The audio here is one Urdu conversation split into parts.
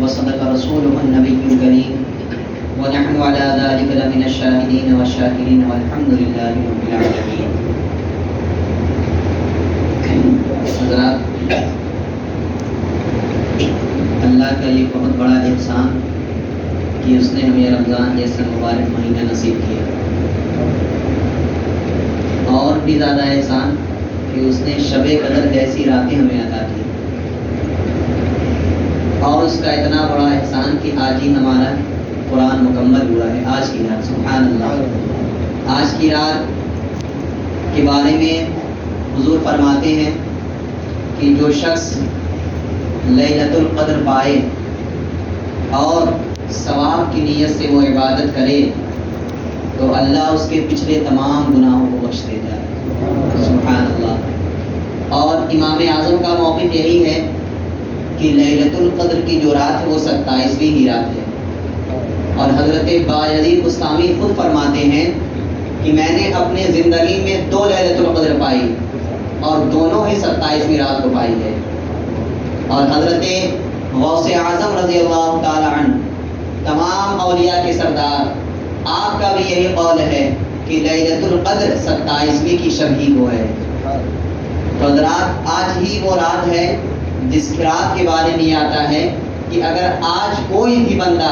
وصدق رسوله النبي الكريم ونحن على ذلك لمن الشاهدين والشاكرين والحمد لله رب العالمين. حضرات، اللہ کا یہ بہت بڑا احسان کہ اس نے ہمیں رمضان جیسا مبارک مہینہ نصیب کیا، اور بھی زیادہ احسان کہ اس نے شب قدر جیسی راتیں ہمیں عطا کی، اور اس کا اتنا بڑا احسان کہ آج ہی ہمارا قرآن مکمل ہوا ہے. آج کی رات، سبحان اللہ. آج کی رات کے بارے میں حضور فرماتے ہیں کہ جو شخص لیلۃ القدر پائے اور ثواب کی نیت سے وہ عبادت کرے تو اللہ اس کے پچھلے تمام گناہوں کو بخش دیتا ہے. سبحان اللہ. اور امام اعظم کا موقف یہی ہے کہ لیلۃ القدر کی جو رات ہے وہ 27ویں ہی رات ہے، اور حضرت بایزید بستامی خود فرماتے ہیں کہ میں نے اپنے زندگی میں 2 لیلۃ القدر پائی اور دونوں ہی 27ویں رات کو پائی ہے. اور حضرت غوث اعظم رضی اللہ تعالی عنہ، تمام اولیاء کے سردار، آپ کا بھی یہی قول ہے کہ لیلۃ القدر 27ویں کی شب ہی کو ہے. تو حضرات، آج ہی وہ رات ہے جس رات کے بارے میں یہ آتا ہے کہ اگر آج کوئی بھی بندہ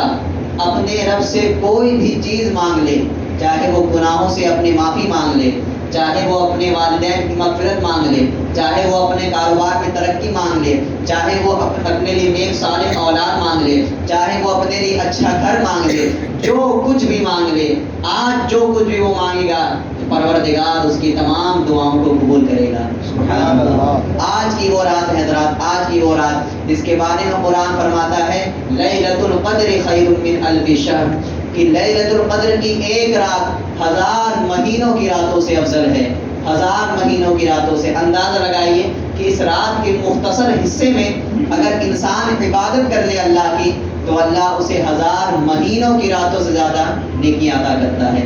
اپنے رب سے کوئی بھی چیز مانگ لے، چاہے وہ گناہوں سے اپنی معافی مانگ لے، چاہے وہ اپنے والدین کی مغفرت مانگ لے، چاہے وہ اپنے کاروبار میں ترقی مانگ لے، چاہے وہ اپنے لیے نیک صالح اولاد مانگ لے، چاہے وہ اپنے لیے اچھا گھر مانگ لے، جو کچھ بھی مانگ لے، آج جو کچھ بھی وہ مانگے گا تو پروردگار اس کی تمام دعاؤں کو قبول کرے گا. سبحان اللہ. آج کی وہ رات ہے حضرات، آج کی وہ رات جس کے بارے میں قرآن فرماتا ہے لیلۃ القدر خیر من الف شہر، کہ لیلۃ القدر کی ایک رات 1000 مہینوں کی راتوں سے افضل ہے. 1000 مہینوں کی راتوں سے. اندازہ لگائیے کہ اس رات کے مختصر حصے میں اگر انسان عبادت کر لے اللہ کی تو اللہ اسے 1000 مہینوں کی راتوں سے زیادہ نیکی عطا کرتا ہے.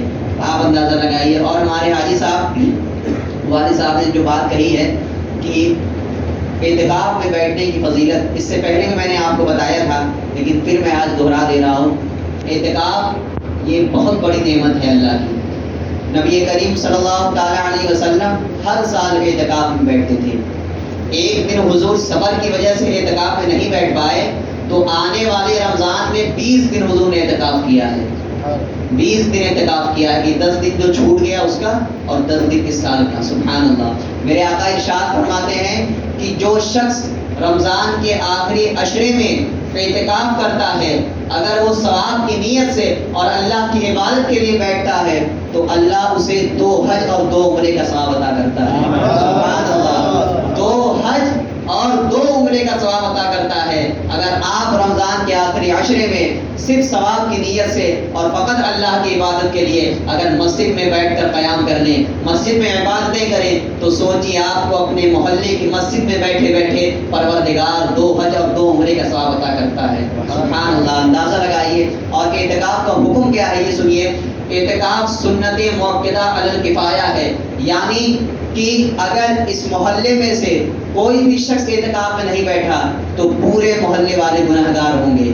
آپ اندازہ لگائیے. اور ہمارے حاجی صاحب، والد صاحب نے جو بات کہی ہے کہ اعتکاف میں بیٹھنے کی فضیلت، اس سے پہلے بھی میں نے آپ کو بتایا تھا لیکن پھر میں آج دہرا دے رہا ہوں. اعتکاف یہ بہت بڑی نعمت ہے اللہ کی. نبی کریم صلی اللہ تعالی علیہ وسلم ہر سال اعتکاف میں بیٹھتے تھے. ایک دن حضور سفر کی وجہ سے اعتکاف میں نہیں بیٹھ پائے تو آنے والے رمضان میں 20 دن حضور نے اعتکاف کیا ہے. 20 دن اعتکاف کیا ہے کہ 10 دن جو چھوٹ گیا اس کا اور 10 دن اس سال کا. سبحان اللہ. میرے آقا ارشاد فرماتے ہیں کہ جو شخص رمضان کے آخری عشرے میں اعتکاف کرتا ہے، اگر وہ ثواب کی نیت سے اور اللہ کی عبادت کے لیے بیٹھتا ہے تو اللہ اسے 2 حج اور 2 عمرے کا ثواب عطا کرتا ہے. سبحان اللہ. 2 حج اور 2 عمرے کا ثواب عطا کرتا ہے. اگر آپ رمضان کے آخری عشرے میں صرف ثواب کی نیت سے اور فقط اللہ کی عبادت کے لیے اگر مسجد میں بیٹھ کر قیام کر لیں، مسجد میں عبادتیں کریں، تو سوچیے آپ کو اپنے محلے کی مسجد میں بیٹھے بیٹھے پروردگار 2 حج اور 2 عمرے کا ثواب عطا کرتا ہے. سبحان اللہ. اندازہ لگائیے. اور اعتکاف کا حکم کیا ہے یہ سنیے. اعتکاف سنت مؤکدہ علی الکفایہ ہے، یعنی کہ اگر اس محلے میں سے کوئی بھی شخص اعتکاف میں نہیں بیٹھا تو پورے محلے والے گناہگار ہوں گے.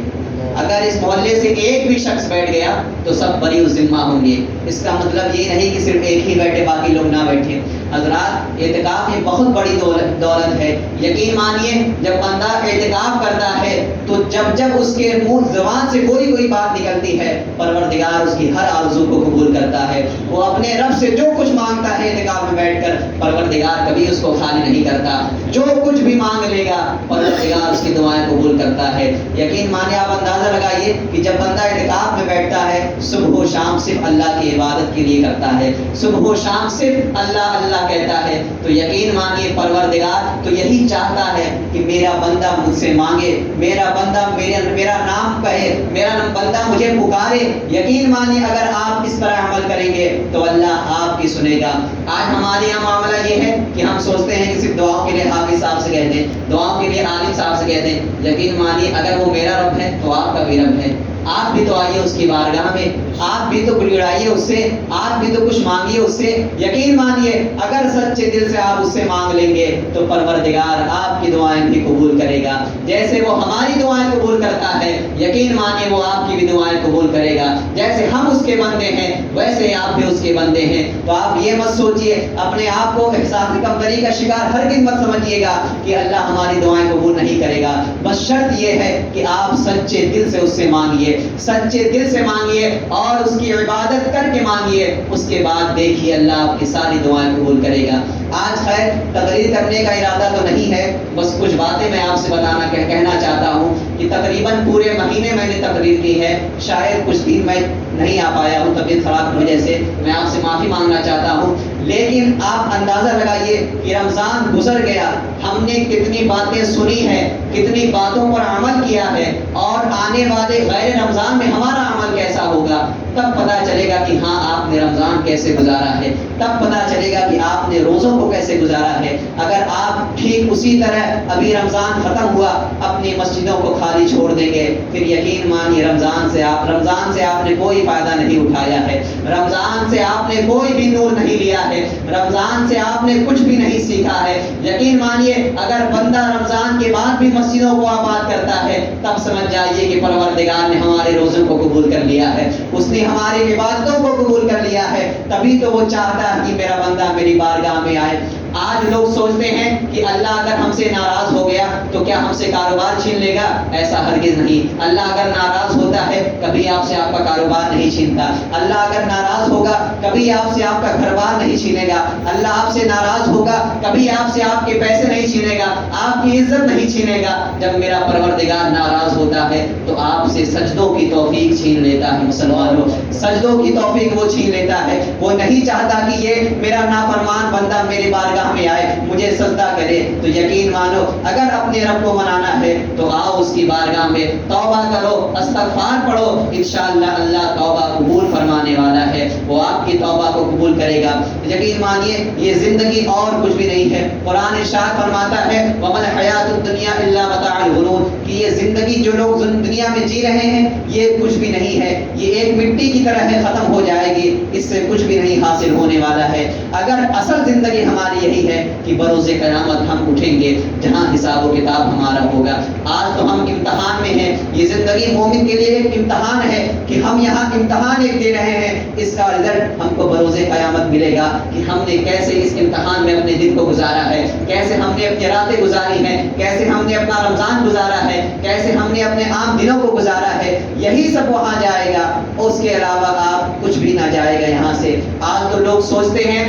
اگر اس محلے سے ایک بھی شخص بیٹھ گیا تو سب بری الذمہ ہوں گے. اس کا مطلب یہ نہیں کہ صرف ایک ہی بیٹھے باقی لوگ نہ بیٹھے. حضرات، اعتکاف یہ بہت بڑی دولت ہے. یقین مانیے جب بندہ اعتکاف کرتا ہے تو جب اس کے منہ زبان سے کوئی بات نکلتی ہے پروردگار اس کی ہر آرزو کو قبول کرتا ہے. وہ اپنے رب سے جو کچھ مانگتا ہے اعتکاف میں بیٹھ کر پروردگار کبھی اس کو خالی نہیں کرتا. جو کچھ بھی مانگ لے گا پروردگار اس کی دعائیں قبول کرتا ہے. یقین مانیے. آپ اندازہ لگائیے کہ جب بندہ اعتکاف میں بیٹھتا ہے صبح و شام صرف اللہ کی عبادت کے لیے کرتا ہے، صبح و شام صرف اللہ اللہ کہتا ہے، تو یقین مانیے پروردگار تو یہی چاہتا ہے کہ میرا بندہ مجھ سے مانگے، میرا بندہ میرا نام کہے، میرا بندہ مجھے پکارے. یقین مانیے اگر آپ اس پر عمل کریں گے تو اللہ آپ کی سنے گا. آج ہمارے یہاں معاملہ یہ ہے کہ ہم سوچتے ہیں کہ صرف دعاؤں کے لیے حافظ صاحب سے کہتے ہیں، دعاؤں کے لیے عالم صاحب سے کہتے ہیں. یقین مانیے اگر وہ میرا رب ہے تو آپ کا بھی رب ہے. آپ بھی تو آئیے اس کی بارگاہ میں، آپ بھی تو گڑگڑائیے اس سے، آپ بھی تو کچھ مانگیے اس سے. یقین مانیے اگر سچے دل سے آپ اس سے مانگ لیں گے تو پروردگار آپ کی دعائیں بھی قبول کرے گا، جیسے وہ ہماری دعائیں قبول کرتا چاہتا ہے یقین مانیے وہ آپ کی بھی دعائیں قبول کرے گا. جیسے ہم اس کے بندے ہیں ویسے آپ بھی اس کے بندے ہیں. تو آپ یہ مت سوچئے اپنے آپ کو احساس کمتری کا شکار ہرگز مت سمجھیے گا کہ اللہ ہماری دعائیں قبول نہیں کرے گا. بس شرط یہ ہے کہ آپ سچے دل سے اس سے مانگیے, سچے دل سے مانگیے اور اس کی عبادت کر کے مانگیے. اس کے بعد دیکھیے اللہ آپ کی ساری دعائیں قبول کرے گا. آج خیر تقریر کرنے کا ارادہ تو نہیں ہے, بس کچھ باتیں میں آپ سے کہنا چاہتا ہوں کہ تقریباً پورے مہینے میں نے تقریر کی ہے. شاید کچھ دن میں نہیں آ پایا ہوں طبیعت خراب کی وجہ سے, میں آپ سے معافی مانگنا چاہتا ہوں. لیکن آپ اندازہ لگائیے کہ رمضان گزر گیا, ہم نے کتنی باتیں سنی ہیں, کتنی باتوں پر عمل کیا ہے, اور آنے والے غیر رمضان میں ہمارا عمل کیسا ہوگا. تب پتہ چلے گا کہ ہاں آپ نے رمضان کیسے گزارا ہے, تب پتہ چلے گا کہ آپ نے روزوں کو کیسے گزارا ہے. اگر آپ ٹھیک اسی طرح ابھی رمضان ختم ہوا اپنی مسجدوں کو خالی چھوڑ دیں گے, پھر یقین مانیے رمضان سے آپ نے کوئی فائدہ نہیں اٹھایا ہے, رمضان سے آپ نے کوئی بھی نور نہیں لیا ہے, رمضان سے آپ نے کچھ بھی نہیں سیکھا ہے. یقین مانیے اگر بندہ رمضان کے بعد بھی مسجدوں کو آباد کرتا ہے تب سمجھ جائیے کہ پروردگار نے ہمارے روزوں کو قبول کر لیا ہے, اس نے ہماری عبادتوں کو قبول کر لیا ہے. تبھی تو وہ چاہتا ہے کہ میرا بندہ میری بارگاہ میں آئے. آج لوگ سوچتے ہیں کہ اللہ اگر ہم سے ناراض ہو گیا تو کیا ہم سے کاروبار چھین لے گا. ایسا ہرگز نہیں. اللہ اگر ناراض ہوتا ہے کبھی آپ سے آپ کا کاروبار نہیں چھینتا. اللہ اگر ناراض ہوگا کبھی آپ سے آپ کا گھر بار نہیں چھینے گا. اللہ آپ سے ناراض ہوگا کبھی آپ سے آپ کے پیسے نہیں چھینے گا, آپ کی عزت نہیں چھینے گا. جب میرا پروردگار ناراض ہوتا ہے تو آپ سے سجدوں کی توفیق چھین لیتا ہے. مسلمانوں, سجدوں کی توفیق وہ چھین لیتا ہے. وہ نہیں چاہتا کہ یہ میرا نافرمان بندہ میری بارگاہ میں آئے مجھے سجدہ کرے. تو یقین مانو اگر اپنے رب کو منانا ہے تو آؤ اس کی بارگاہ میں توبہ کرو, استغفار پڑھو, انشاءاللہ اللہ توبہ قبول فرمانے والا ہے, وہ آپ کی توبہ کو قبول کرے گا. یقین مانیے یہ زندگی اور کچھ بھی نہیں ہے. قرآن ارشاد فرماتا ہے وَمَا الْحَيَاةُ الدُّنْيَا إِلَّا مَتَاعُ الْغُرُورِ, کہ یہ زندگی جو لوگ دنیا میں جی رہے ہیں یہ کچھ بھی نہیں ہے, یہ ایک مٹی کی طرح ہے, ختم ہو جائے گی, اس سے کچھ بھی نہیں حاصل ہونے والا ہے. اگر اصل زندگی ہماری یہی ہے کہ بروز قیامت ہم اٹھیں گے جہاں حساب و کتاب ہمارا ہوگا. آج تو ہم امتحان میں ہیں. یہ زندگی مومن کے لیے ایک امتحان ہے کہ ہم یہاں امتحان ایک دے رہے ہیں, اس کا رزلٹ ہم کو بروز قیامت ملے گا کہ ہم نے کیسے اس امتحان میں اپنے دن کو گزارا ہے, کیسے ہم نے اپنی راتیں گزاری ہیں, کیسے ہم نے اپنا رمضان گزارا ہے, کیسے ہم نے اپنے عام دنوں کو گزارا ہے. یہی سب وہاں جائے گا, اس کے علاوہ آپ کچھ بھی نہ جائے گا یہاں سے. آج تو لوگ سوچتے ہیں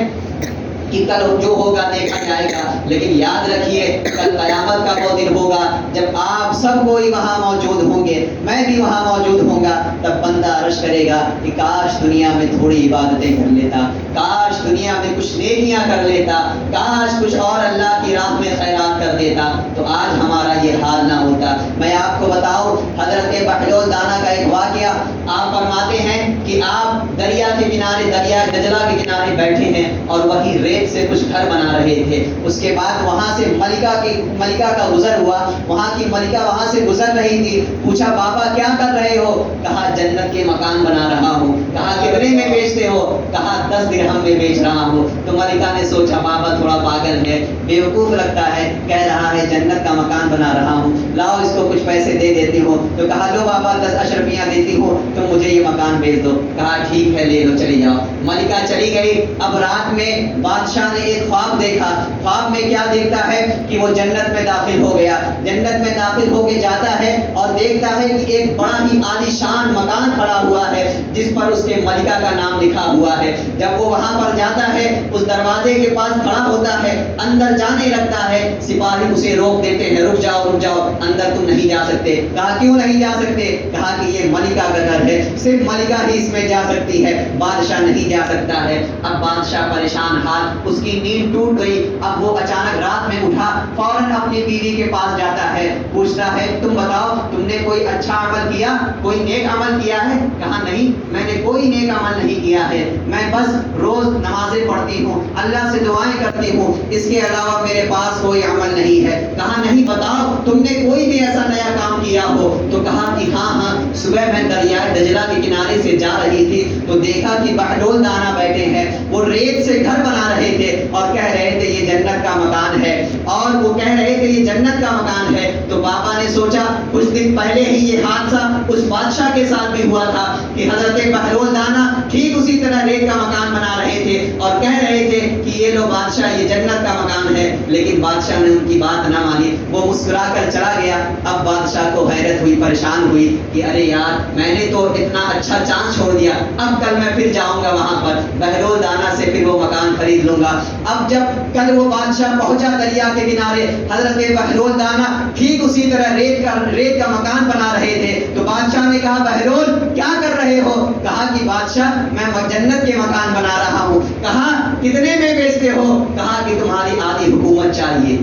کہ کل جو ہوگا دیکھا جائے گا, لیکن یاد رکھیے کل قیامت کا وہ دن ہوگا جب آپ سب کوئی وہاں موجود ہوں گے, میں بھی وہاں موجود ہوں گا. تب بندہ عرض کرے گا کہ کاش دنیا میں تھوڑی عبادتیں کر لیتا, کاش دنیا میں کچھ نیکیاں کر لیتا, کاش کچھ اور اللہ کی راہ میں خیرات کر دیتا, تو آج ہمارا یہ حال نہ ہوتا. میں آپ کو بتاؤں حضرت بہلول دانا کا ایک واقعہ. آپ فرماتے ہیں کہ آپ دریا کے کنارے, دریا دجلہ کے کنارے بیٹھے ہیں اور وہی ریت سے کچھ گھر بنا رہے تھے. اس کے بعد وہاں سے ملکہ کا گزر ہوا, وہاں کی ملکہ وہاں سے گزر رہی تھی. پوچھا بابا کیا کر رہے ہو؟ کہا جنت کے مکان بنا رہا ہوں. کہا کتنے میں بیچتے ہو؟ کہا 10 درہم میں بیچ رہا ہوں. تو ملکہ نے سوچا بابا تھوڑا پاگل ہے, بیوقوف لگتا ہے, کہہ رہا ہے جنت کا مکان بنا رہا ہوں, لاؤ اس کو کچھ پیسے دے دیتی ہوں. تو کہا لو بابا 10 اشرفیاں دیتی ہوں تو مجھے یہ مکان بیچ دو. کہا ٹھیک ہے لے لو چلی جاؤ. ملکہ چلی گئی. اب رات میں بادشاہ نے ایک خواب دیکھا. خواب میں کیا دیکھتا ہے کہ وہ جنت میں داخل ہو گیا. جنت میں داخل ہو کے جاتا ہے اور دیکھتا ہے کہ ایک بڑا ہی عالی شان مکان کھڑا ہوا ہے جس پر اس کے ملکہ کا نام لکھا ہوا ہے. جب وہ وہاں پر جاتا ہے اس دروازے کے پاس کھڑا ہوتا ہے, اندر جانے لگتا ہے. سپاہی اسے روک دیتے ہیں, رک جاؤ رک جاؤ, اندر تم نہیں جا سکتے. کہا کیوں نہیں جا سکتے؟ کہا کہ یہ ملکہ کا گھر ہے, صرف ملکہ ہی اس میں جا سکتی ہے, بادشاہ نہیں جا سکتا ہے. اب بادشاہ پریشان حال, اس کی نیند ٹوٹ گئی. اب وہ اچانک رات میں اٹھا, فوراً اپنی بیوی کے پاس جاتا ہے, پوچھتا ہے تم بتاؤ تم نے کوئی اچھا عمل کیا, کوئی نیک عمل کیا ہے؟ کہا نہیں میں نے کوئی نیک عمل نہیں کیا ہے, میں بس روز نمازیں پڑھتی ہوں, اللہ سے دعائیں کرتی ہوں, اس کے علاوہ میرے پاس کوئی عمل نہیں ہے. کہا نہیں بتاؤ تم نے کوئی بھی ایسا نیا کام کیا ہو؟ تو کہا کہ ہاں صبح میں دریائے دجلہ کے کنارے سے جا رہی تھی تو دیکھا کہ بہلول دانا بیٹھے ہیں, وہ ریت سے گھر بنا رہے تھے اور کہہ رہے تھے یہ جنت کا مکان ہے, اور وہ کہہ رہے تھے یہ جنت کا مکان ہے. تو بابا نے سوچا کچھ دن پہلے ہی یہ حادثہ اس بادشاہ کے ساتھ بھی ہوا تھا کہ حضرت بہلول دانا ٹھیک اسی طرح ریت کا مکان بنا رہے تھے اور کہہ رہے تھے کہ یہ لو بادشاہ یہ جنت کا مکان ہے، لیکن بادشاہ نے ان کی بات نہ مانی، وہ مسکرا کر چلا گیا۔ اب بادشاہ کو حیرت ہوئی، پریشان ہوئی کہ ارے یار میں نے تو اتنا اچھا چانس چھوڑ دیا، اب کل میں پھر جاؤں گا وہاں پر بہلول دانا سے پھر وہ مکان خرید لوں گا۔ اب جب کل وہ بادشاہ پہنچا دریا کے کنارے، حضرت بہلول دانا ٹھیک اسی طرح ریت کا مکان بنا رہے تھے، تو بادشاہ نے کہا بہلول کیا کر رہے ہو؟ کہا کہ بادشاہ میں جنت کے مکان بنا رہا ہوں۔ کہا کتنے میں بیچتے ہو؟ کہا کہ تمہاری آدھی حکومت چاہیے،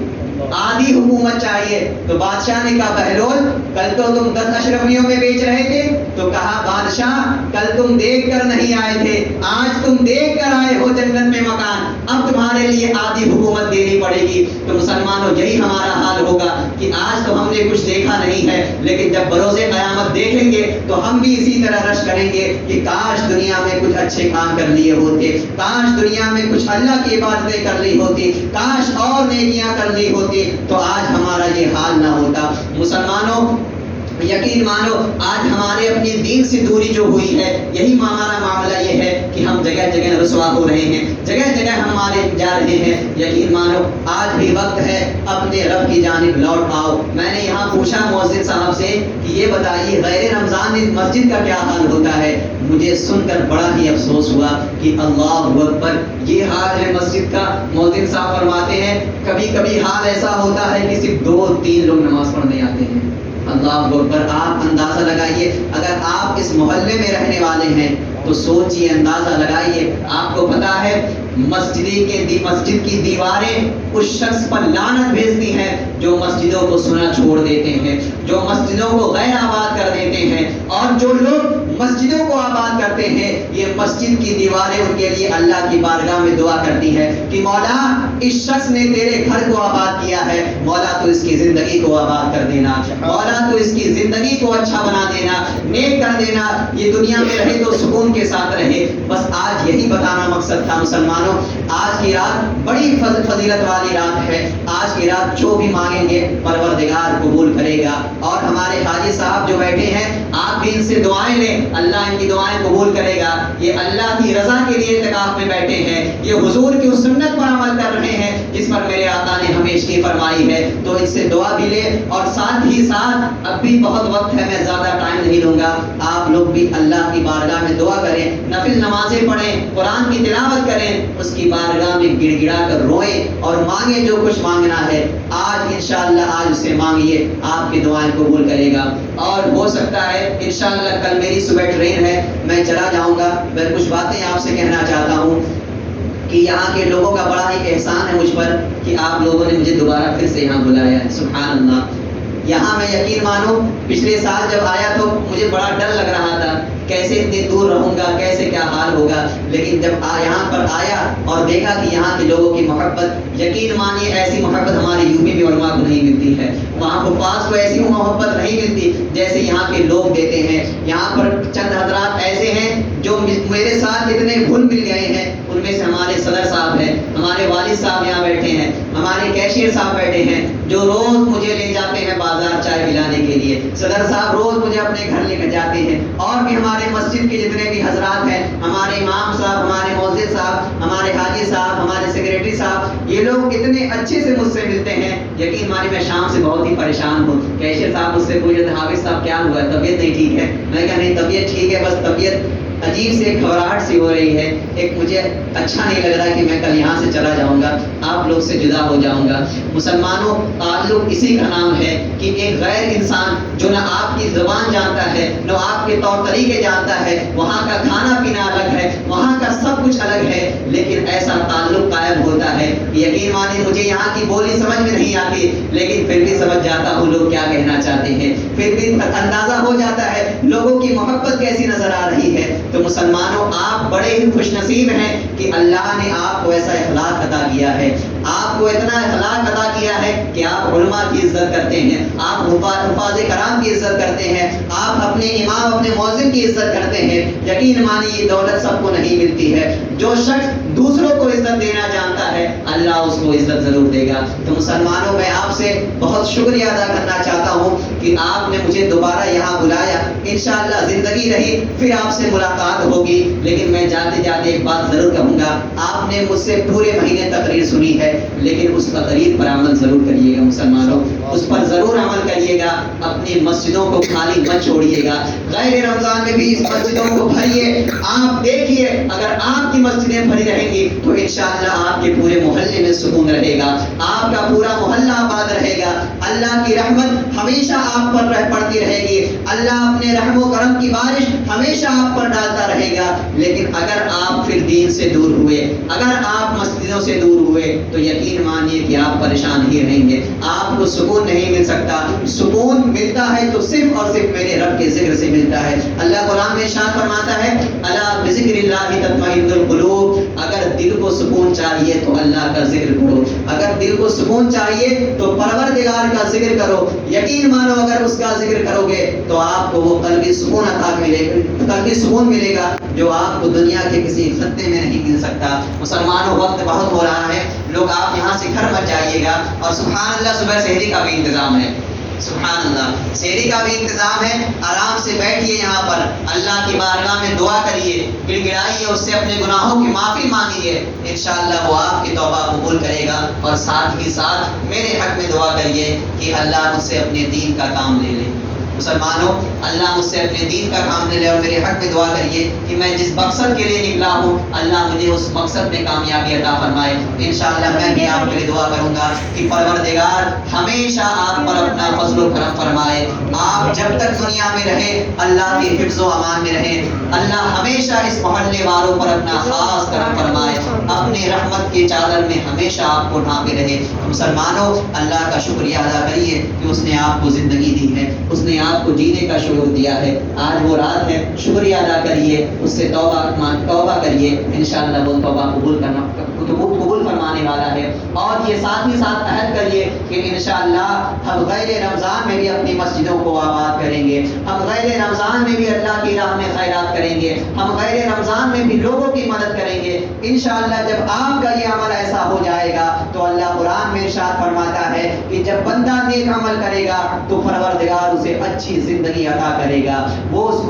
آدھی حکومت چاہیے۔ تو بادشاہ نے کہا بہلول کل تو تم 10 اشرفیوں میں بیچ رہے تھے، تو کہا بادشاہ کل تم دیکھ کر نہیں آئے تھے، آج تم دیکھ کر آئے ہو جنت میں مکان، اب تمہارے لیے آدھی حکومت دینی پڑے گی۔ تو مسلمانوں یہی ہمارا حال ہوگا کہ آج تو ہم نے کچھ دیکھا نہیں ہے، لیکن جب بروز قیامت دیکھیں گے تو ہم بھی اسی طرح رش کریں گے کہ کاش دنیا میں کچھ اچھے کام کر لیے ہوتے، کاش دنیا میں کچھ اللہ کی عبادتیں کر لی ہوتی، کاش اور نیکیاں کر لی ہوتی، تو آج ہمارا یہ حال نہ ہوتا۔ مسلمانوں یقین مانو آج ہمارے اپنی دین سے دوری جو ہوئی ہے، یہی ہمارا معاملہ یہ ہے کہ ہم جگہ جگہ رسوا ہو رہے ہیں، جگہ جگہ ہمارے جا رہے ہیں۔ یقین مانو آج بھی وقت ہے اپنے رب کی جانب لوٹ آؤ۔ میں نے یہاں پوچھا مؤذن صاحب سے کہ یہ بتائیے غیر رمضان میں مسجد کا کیا حال ہوتا ہے؟ مجھے سن کر بڑا ہی افسوس ہوا کہ اللہ اکبر یہ حال ہے مسجد کا۔ مؤذن صاحب فرماتے ہیں کبھی کبھی حال ایسا ہوتا ہے کہ صرف 2-3 لوگ نماز پڑھنے آتے ہیں۔ اللہ اکبر، آپ اندازہ لگائیے اگر آپ اس محلے میں رہنے والے ہیں تو سوچئے، اندازہ لگائیے، آپ کو پتا ہے مسجد کی دیواریں اس شخص پر لعنت بھیجتی ہیں جو مسجدوں کو سنا چھوڑ دیتے ہیں، جو مسجدوں کو غیر آباد کر دیتے ہیں، اور جو لوگ مسجدوں کو آباد کرتے ہیں یہ مسجد کی دیواریں ان کے لیے اللہ کی بارگاہ میں دعا کرتی ہیں کہ مولا اس شخص نے تیرے گھر کو آباد کیا ہے، مولا تو اس کی زندگی کو آباد کر دینا، مولا تو اس کی زندگی کو اچھا بنا دینا، نیک کر دینا، یہ دنیا میں رہے تو سکون کے ساتھ رہے۔ بس آج یہی بتانا مقصد تھا مسلمانوں، آج کی رات بڑی فضیلت والی رات ہے، آج کی رات جو بھی مانگیں گے پروردگار قبول کرے گا۔ اور ہمارے حاجی صاحب جو بیٹھے ہیں آپ بھی ان سے دعائیں لیں، اللہ ان کی دعائیں قبول کرے گا۔ یہ اللہ کی رضا کے لیے اعتکاف میں بیٹھے ہیں، یہ حضور کی اس سنت پر عمل کر رہے ہیں جس پر میرے آقا نے ہمیشہ فرمائی ہے، تو ان سے دعا بھی لیں۔ اور ساتھ ہی ساتھ اب بھی بہت وقت ہے، میں زیادہ ٹائم نہیں لوں گا، آپ لوگ بھی اللہ کی بارگاہ میں دعا کریں، نفل نمازیں پڑھیں، قرآن کی تلاوت کریں، اس کی بارگاہ میں گڑ گڑا کر روئیں اور مانگیں جو کچھ مانگنا ہے۔ آج انشاءاللہ آج اسے مانگیے، آپ کی دعائیں قبول کرے گا۔ اور ہو سکتا ہے انشاءاللہ کل میری صبح ٹرین ہے، میں چلا جاؤں گا۔ میں کچھ باتیں آپ سے کہنا چاہتا ہوں کہ یہاں کے لوگوں کا بڑا ہی احسان ہے مجھ پر کہ آپ لوگوں نے مجھے دوبارہ پھر سے یہاں بلایا ہے، سبحان اللہ۔ یہاں میں یقین مانو پچھلے سال جب آیا تو مجھے بڑا ڈر لگ رہا تھا کیسے اتنی دور رہوں گا، کیسے کیا حال ہوگا، لیکن جب یہاں پر آیا اور دیکھا کہ یہاں کے لوگوں کی محبت، یقین مانیے ایسی محبت ہماری یوپی میں علماء کو نہیں ملتی ہے، وہاں حفاظ کو ایسی محبت نہیں ملتی جیسے یہاں کے لوگ دیتے ہیں۔ یہاں پر چند حضرات ایسے ہیں جو میرے ساتھ اتنے گھل مل گئے ہیں، ان میں سے ہمارے صدر صاحب ہیں، ہمارے والد صاحب یہاں بیٹھے ہیں، ہمارے کیشیئر صاحب بیٹھے ہیں جو روز مجھے لے جاتے ہیں بازار چائے پلانے کے لیے، صدر صاحب روز مجھے اپنے گھر لے کر جاتے ہیں، اور بھی ہمارے مسجد کے جتنے بھی حضرات ہیں، ہمارے امام صاحب، ہمارے مؤذن صاحب، ہمارے حاجی صاحب، ہمارے سیکریٹری صاحب، یہ لوگ اتنے اچھے سے مجھ سے ملتے ہیں۔ یقین مانی میں شام سے بہت ہی پریشان ہوں، کیشیئر صاحب مجھ سے پوچھے تھے حافظ صاحب کیا ہوا ہے، طبیعت نہیں ٹھیک ہے؟ میں کہا نہیں طبیعت ٹھیک ہے، بس طبیعت عجیب سے گھبراہٹ سی ہو رہی ہے، ایک مجھے اچھا نہیں لگ رہا کہ میں کل یہاں سے چلا جاؤں گا، آپ لوگ سے جدا ہو جاؤں گا۔ مسلمانوں تعلق اسی کا نام ہے کہ ایک غیر انسان جو نہ آپ کی زبان جانتا ہے، نہ آپ کے طور طریقے جانتا ہے، وہاں کا کھانا پینا الگ ہے، وہاں کا سب کچھ الگ ہے، لیکن ایسا تعلق قائم ہوتا ہے۔ یقین مانیں مجھے یہاں کی بولی سمجھ میں نہیں آتی، لیکن پھر بھی سمجھ جاتا ہوں لوگ کیا کہنا چاہتے ہیں، پھر بھی اندازہ ہو جاتا ہے لوگوں کی محبت کیسی نظر آ رہی ہے۔ تو مسلمانوں آپ بڑے ہی خوش نصیب ہیں کہ اللہ نے آپ کو ایسا اخلاق عطا کیا ہے، آپ کو اتنا اخلاق عطا کیا ہے کہ آپ علماء کی عزت کرتے ہیں، آپ حفاظ کرام کی عزت کرتے ہیں، آپ اپنے امام اپنے مؤذن کی عزت کرتے ہیں، یقین مانیے یہ دولت سب کو نہیں ملتی ہے۔ جو شخص دوسروں کو عزت دینا جانتا ہے اللہ اس کو عزت ضرور دے گا۔ تو مسلمانوں میں آپ سے بہت شکریہ ادا کرنا چاہتا ہوں کہ آپ نے مجھے دوبارہ یہاں بلایا۔ انشاءاللہ زندگی رہی پھر آپ سے ملاقات ہوگی، لیکن میں جاتے جاتے ایک بات ضرور کہوں گا، آپ نے مجھ سے پورے مہینے تقریر سنی ہے، لیکن اس تقریر پر عمل ضرور کریے گا مسلمانوں، اس پر ضرور عمل کریے گا، اپنی مسجدوں کو خالی مت چھوڑیے گا، غیر رمضان میں بھی اس مسجدوں کو بھریے۔ آپ دیکھیے اگر آپ کی مسجدیں بھری رہیں گی تو انشاءاللہ آپ کے پورے محلے میں سکون رہے گا، آپ کا پورا محلہ آباد رہے گا، اللہ کی رحمت ہمیشہ آپ پر پڑتی رہے گی، اللہ اپنے رحم و کرم کی بارش ہمیشہ آپ پر ڈالتا رہے گا۔ لیکن اگر آپ پھر دین سے دور ہوئے، اگر آپ مسجدوں سے دور ہوئے تو یقین مانیے کہ آپ پریشان ہی رہیں گے، آپ کو سکون نہیں مل سکتا۔ سکون ملتا ہے تو صرف اور صرف میرے رب کے ذکر سے ملتا ہے۔ اللہ قرآن میں ارشاد فرماتا ہے الا بذکر اللہ تطمئن القلوب، اگر دل کو سکون چاہیے تو اللہ کا ذکر کرو، اگر دل کو سکون چاہیے تو پروردگار کا ذکر کرو، یقین مانو اگر اس کا ذکر کرو گے تو آپ کو وہ قلبی سکون عطا ملے گا، قلبی سکون ملے گا جو آپ کو دنیا کے کسی خطے میں نہیں مل سکتا۔ مسلمانوں وقت بہت ہو رہا ہے، لوگ آپ یہاں سے گھر مت جائیے گا، اور سبحان اللہ صبح سحری کا بھی انتظام ہے، سبحان اللہ سحری کا بھی انتظام ہے، آرام سے بیٹھیے یہاں پر، اللہ کی بارگاہ میں دعا کریے، گڑ گڑائیے، اس سے اپنے گناہوں کی معافی مانگیے، انشاءاللہ وہ آپ کی توبہ قبول کرے گا۔ اور ساتھ ہی ساتھ میرے حق میں دعا کریے کہ اللہ مجھ سے اپنے دین کا کام لے لے۔ مسلمانوں اللہ مجھ سے اپنے دین کا کام لے لے، اور میرے حق میں دعا کریے کہ میں جس مقصد کے لیے نکلا ہوں اللہ مجھے اس مقصد میں کامیابی عطا فرمائے۔ انشاءاللہ میں بھی آپ کے لیے دعا کروں گا کہ پروردگار ہمیشہ آپ پر اپنا فضل و کرم فرمائے، آپ جب تک دنیا میں رہے اللہ کے حفظ و امان میں رہے، اللہ ہمیشہ اس محلے والوں پر اپنا خاص کرم فرمائے، اپنے رحمت کے چادر میں ہمیشہ آپ کو ڈھانپے رہے۔ مسلمانوں اللہ کا شکریہ ادا کریے کہ اس نے آپ کو زندگی دی ہے، اس نے آپ کو جینے کا شعور دیا ہے، آج وہ رات ہے، شکریہ ادا کریے، اس سے توبہ کریے، انشاءاللہ وہ توبہ قبول فرمانے والا ہے۔ اور یہ ساتھ ہی ساتھ عہد کریے کہ انشاءاللہ ہم غیر رمضان میں بھی اپنی مسجدوں کو آباد کریں گے، ہم غیر رمضان میں بھی اللہ کی راہ میں خیرات کریں گے، ہم غیر رمضان میں بھی لوگوں کی مدد کریں گے انشاءاللہ۔ جب آپ کا یہ عمل ایسا ہو جائے گا تو اللہ قرآن میں ارشاد فرماتا ہے کہ جب بندہ نیک عمل کرے گا تو پروردگار اسے اچھی زندگی عطا کرے گا، وہ اس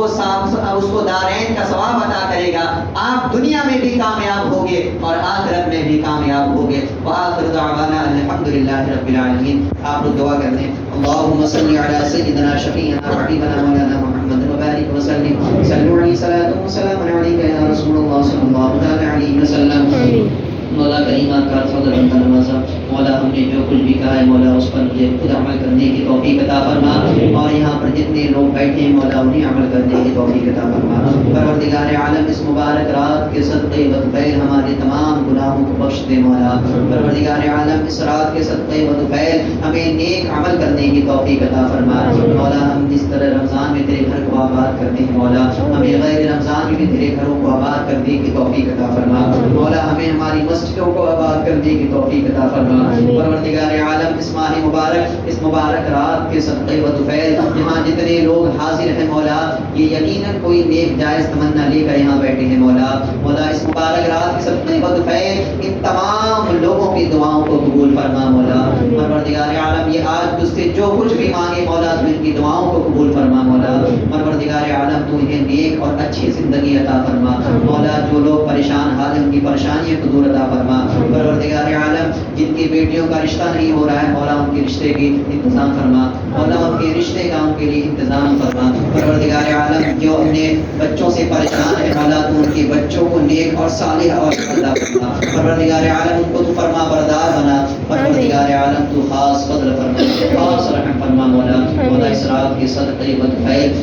کو دارین کا ثواب عطا کرے گا، آپ دنیا میں بھی کامیاب ہوگے اور آخرت میں بھی کامیاب ہوگے۔ وآخر دعوانا الحمدللہ رب العالمین۔ آپ لوگ دعا کرتے ہیں اللہم صلی علی سیدنا شفیعنا حبیبنا مولانا محمد وبارک وسلم، صلوا علیہ صلاۃ و سلام علیک یا رسول اللہ صلی اللہ تعالی علیہ وسلم۔ مولا کریم آپ کا فضل بندہ نوازا، مولا ہم نے جو کچھ بھی کہا ہے مولا اس پر مجھے خود عمل کرنے کی توفیق عطا فرما، اور یہاں پر جتنے لوگ بیٹھے ہیں مولا انہیں عمل کرنے کی توفیق عطا فرما۔ پروردگار عالم اس مبارک رات کے صدقے بدفعل ہمارے تمام گناہوں کو بخش دے مولا، پروردگار عالم اس رات کے صدقے بدفعل ہمیں نیک عمل کرنے کی توفیق عطا فرما۔ مولا ہم جس طرح رمضان میں تیرے گھر کو آباد کرتے ہیں مولا ہمیں غیر رمضان میں بھی تیرے گھروں کو آباد کرنے کی توفیق عطا فرما، مولا ہمیں ہماری مسجدوں کو آباد کرنے کی توفیق عطا فرما۔ پروردگار عالم اس ماہ مبارک اس مبارک رات کے صدقے و طفیل یہاں جتنے لوگ حاضر ہیں مولا یہ یقیناً کوئی نیک جائز تمنا لے کر یہاں بیٹھے ہیں مولا، مولا اس مبارک رات کے صدقے و طفیل ان تمام لوگوں کی دعاؤں کو قبول فرما مولا۔ پروردگار عالم یہ آج تجھ سے جو کچھ بھی مانگے مولا تو ان کی دعاؤں کو قبول فرما مولا۔ پروردگار عالم تو انہیں نیک اور اچھی زندگی عطا فرما مولا، جو لوگ پریشان حال ہیں ان کی پریشانیوں کو دور عطا فرما۔ پروردگار عالم جن کی بیٹیوں کا رشتہ نہیں ہو رہا ہے مولا ان کے رشتے کی انتظام فرما مولا، ان کے رشتے کا ان کے لیے انتظام فرما۔ پروردگار عالم جو اپنے بچوں سے پریشان ہے مولا تو ان کے بچوں کو نیک اور صالح اور عطا فرما۔ پروردگار عالم ان کو تو فرما بردار بنا، پروردگار عالم تو خاص فضل فرما، خاص رحم فرما مولا۔ مولا اس رات کے صدقے بدفعل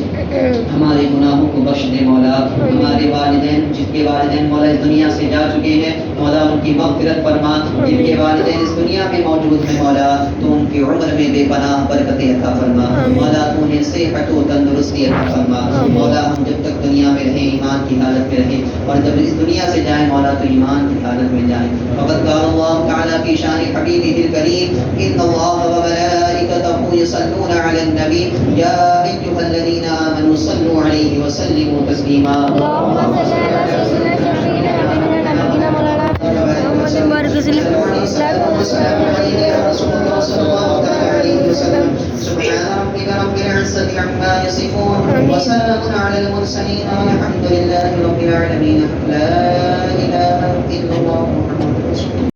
ہمارے گناہوں کو بخش دے مولا، ہمارے والدین جن کے والدین مولا اس دنیا سے جا چکے ہیں مولا ان کی مغفرت فرما، جن کے والدین اس دنیا میں موجود ہیں مولا تو ان کی عمر میں بے پناہ برکت عطا فرما مولا، تو انہیں صحت و تندرستی عطا فرما مولا۔ ہم جب تک دنیا میں رہیں ایمان کی حالت میں رہیں اور جب اس دنیا سے جائیں مولا تو ایمان کی حالت میں جائیں۔ فقد قال اللہ تعالی فی شان حبیبہ الکریم ان اللہ و ملائکتہ یصلون علی النبی یا ایھا الذین آمنوا وسلموا تسليما. اللهم صل على سيدنا شفيعنا نبينا مولانا محمد بارك وسلم. والسلام عليك يا رسول الله صلى الله تعالى عليه وسلم. سبحان ربك رب العزة عما يصفون وسلام على المرسلين والحمد لله رب العالمين. لا